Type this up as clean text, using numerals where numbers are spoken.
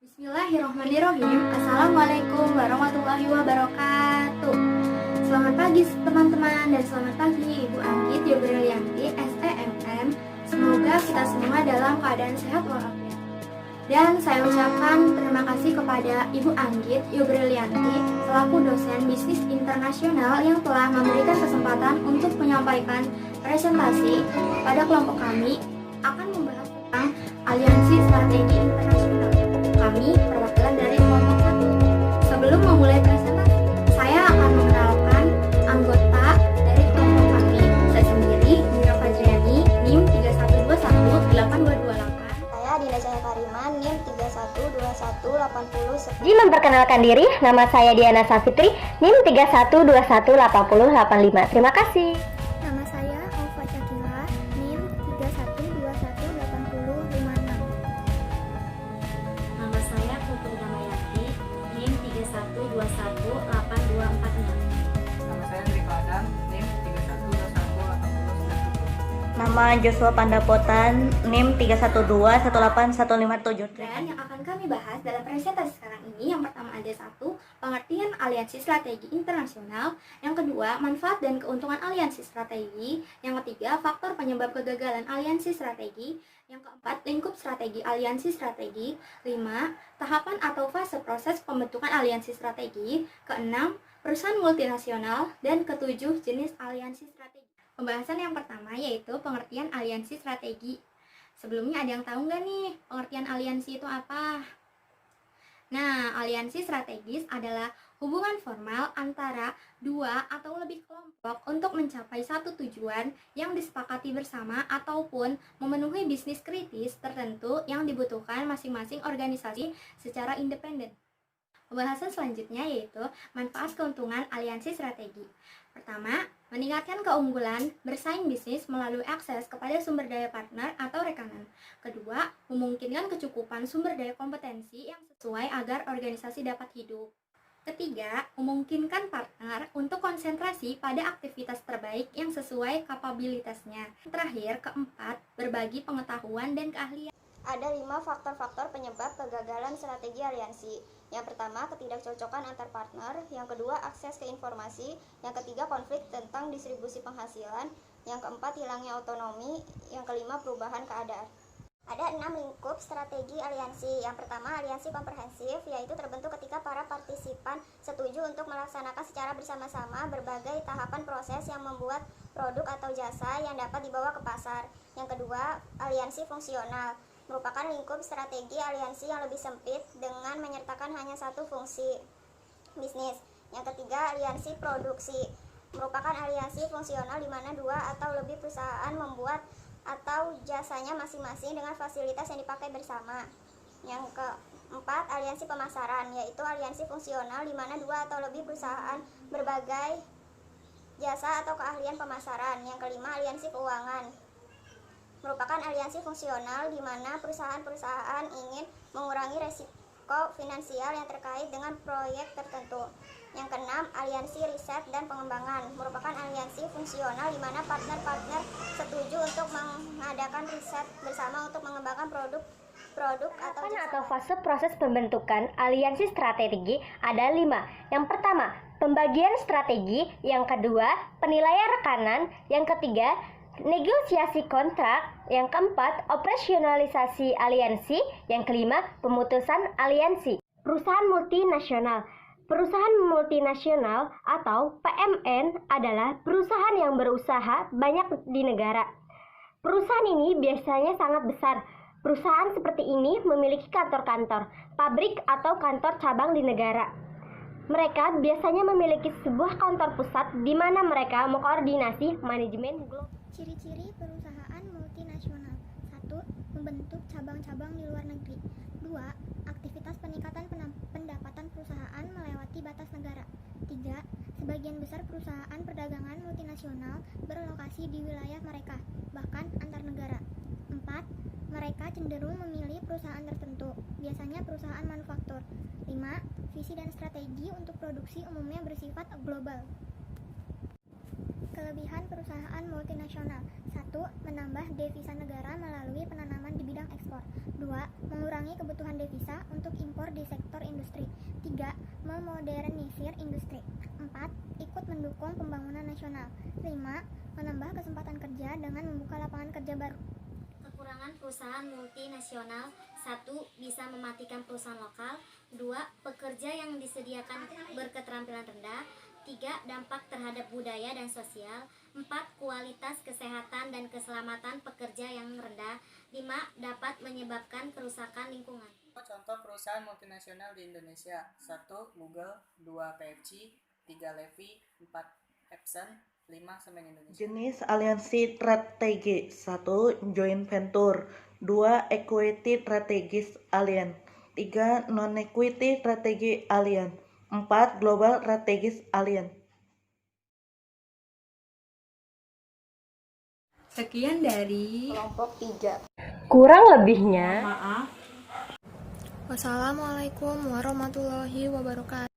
Bismillahirrahmanirrahim. Assalamualaikum warahmatullahi wabarakatuh. Selamat pagi teman-teman dan selamat pagi Ibu Anggit Yobrilianti STMM. Semoga kita semua dalam keadaan sehat walafiat. Dan saya ucapkan terima kasih kepada Ibu Anggit Yobrilianti selaku dosen bisnis internasional yang telah memberikan kesempatan untuk menyampaikan presentasi pada kelompok kami akan membahas tentang aliansi strategi internasional. Kami perwakilan dari kelompok 1. Sebelum memulai presentasi, saya akan mengenalkan anggota dari kelompok kami. Saya sendiri, Mira Fajriani, NIM 31218228. Saya Dinda Cahaya Karima, NIM 312180. Izin memperkenalkan diri, nama saya Diana Safitri, NIM 31218085. Terima kasih. Nama saya Alfa Cakila, NIM 31218056. Nama saya Putri Ramayati, NIM 31218246. Nama saya Andri Padang, NIM 31218090. Nama Joshua Pandapotan, NIM 31218157. Dan yang akan kami bahas dalam presentasi sekarang ini, yang pertama ada 1, pengertian aliansi strategi internasional. Yang kedua, manfaat dan keuntungan aliansi strategi. Yang ketiga, faktor penyebab kegagalan aliansi strategi. Yang keempat, lingkup strategi aliansi strategi. 5, tahapan atau fase proses pembentukan aliansi strategi. Keenam, perusahaan multinasional. Dan ketujuh, jenis aliansi strategi. Pembahasan yang pertama yaitu pengertian aliansi strategi. Sebelumnya ada yang tahu nggak nih pengertian aliansi itu apa? Nah, aliansi strategis adalah hubungan formal antara dua atau lebih kelompok untuk mencapai satu tujuan yang disepakati bersama ataupun memenuhi bisnis kritis tertentu yang dibutuhkan masing-masing organisasi secara independen. Pembahasan selanjutnya yaitu manfaat keuntungan aliansi strategi. Pertama, meningkatkan keunggulan bersaing bisnis melalui akses kepada sumber daya partner atau rekanan. Kedua, memungkinkan kecukupan sumber daya kompetensi yang sesuai agar organisasi dapat hidup. Ketiga, memungkinkan partner untuk konsentrasi pada aktivitas terbaik yang sesuai kapabilitasnya. Terakhir, keempat, berbagi pengetahuan dan keahlian. Ada 5 faktor-faktor penyebab kegagalan strategi aliansi. Yang pertama, ketidakcocokan antar partner. Yang kedua, akses ke informasi. Yang ketiga, konflik tentang distribusi penghasilan. Yang keempat, hilangnya otonomi. Yang kelima, perubahan keadaan. Ada 6 lingkup strategi aliansi. Yang pertama, aliansi komprehensif, yaitu terbentuk ketika para partisipan setuju untuk melaksanakan secara bersama-sama berbagai tahapan proses yang membuat produk atau jasa yang dapat dibawa ke pasar. Yang kedua, aliansi fungsional, merupakan lingkup strategi aliansi yang lebih sempit dengan menyertakan hanya satu fungsi bisnis. Yang ketiga, aliansi produksi, merupakan aliansi fungsional di mana dua atau lebih perusahaan membuat atau jasanya masing-masing dengan fasilitas yang dipakai bersama. Yang keempat, aliansi pemasaran, yaitu aliansi fungsional di mana dua atau lebih perusahaan berbagai jasa atau keahlian pemasaran. Yang kelima, aliansi keuangan, merupakan aliansi fungsional di mana perusahaan-perusahaan ingin mengurangi resiko finansial yang terkait dengan proyek tertentu. Yang keenam, aliansi riset dan pengembangan, merupakan aliansi fungsional di mana partner-partner setuju untuk mengadakan riset bersama untuk mengembangkan produk Atau fase proses pembentukan aliansi strategi ada 5. Yang pertama, pembagian strategi. Yang kedua, penilaian rekanan. Yang ketiga, negosiasi kontrak. Yang keempat, operasionalisasi aliansi. Yang kelima, pemutusan aliansi. Perusahaan multinasional. Perusahaan multinasional atau PMN adalah perusahaan yang berusaha banyak di negara. Perusahaan ini biasanya sangat besar. Perusahaan seperti ini memiliki kantor-kantor, pabrik atau kantor cabang di negara. Mereka biasanya memiliki sebuah kantor pusat di mana mereka mengkoordinasi manajemen global. Ciri-ciri perusahaan multinasional. 1. Membentuk cabang-cabang di luar negeri. 2. Aktivitas peningkatan pendapatan perusahaan melewati batas negara. 3. Sebagian besar perusahaan perdagangan multinasional berlokasi di wilayah mereka, bahkan antar negara. 4. Mereka cenderung memilih perusahaan tertentu, biasanya perusahaan manufaktur. 5. Visi dan strategi untuk produksi umumnya bersifat global. Kelebihan perusahaan multinasional. 1. Menambah devisa negara melalui penanaman di bidang ekspor. ekspor. 2. Mengurangi kebutuhan devisa untuk impor di sektor industri. 3. Memodernisir industri. 4. Ikut mendukung pembangunan nasional. 5. Menambah kesempatan kerja dengan membuka lapangan kerja baru. Kekurangan perusahaan multinasional: 1. Bisa mematikan perusahaan lokal. 2. Pekerja yang disediakan berketerampilan rendah. 3. Dampak terhadap budaya dan sosial. 4. Kualitas kesehatan dan keselamatan pekerja yang rendah. 5. Dapat menyebabkan kerusakan lingkungan. Contoh perusahaan multinasional di Indonesia: 1. Google, 2. KFC, 3. Levi, 4. Epson, 5. Semen Indonesia. Jenis aliansi strategi: 1. Joint venture, 2. Equity strategis alliance, 3. Non-equity strategi alliance, 4. Global strategis alliance. Sekian dari Kelompok 3. Kurang lebihnya maaf. Wassalamualaikum warahmatullahi wabarakatuh.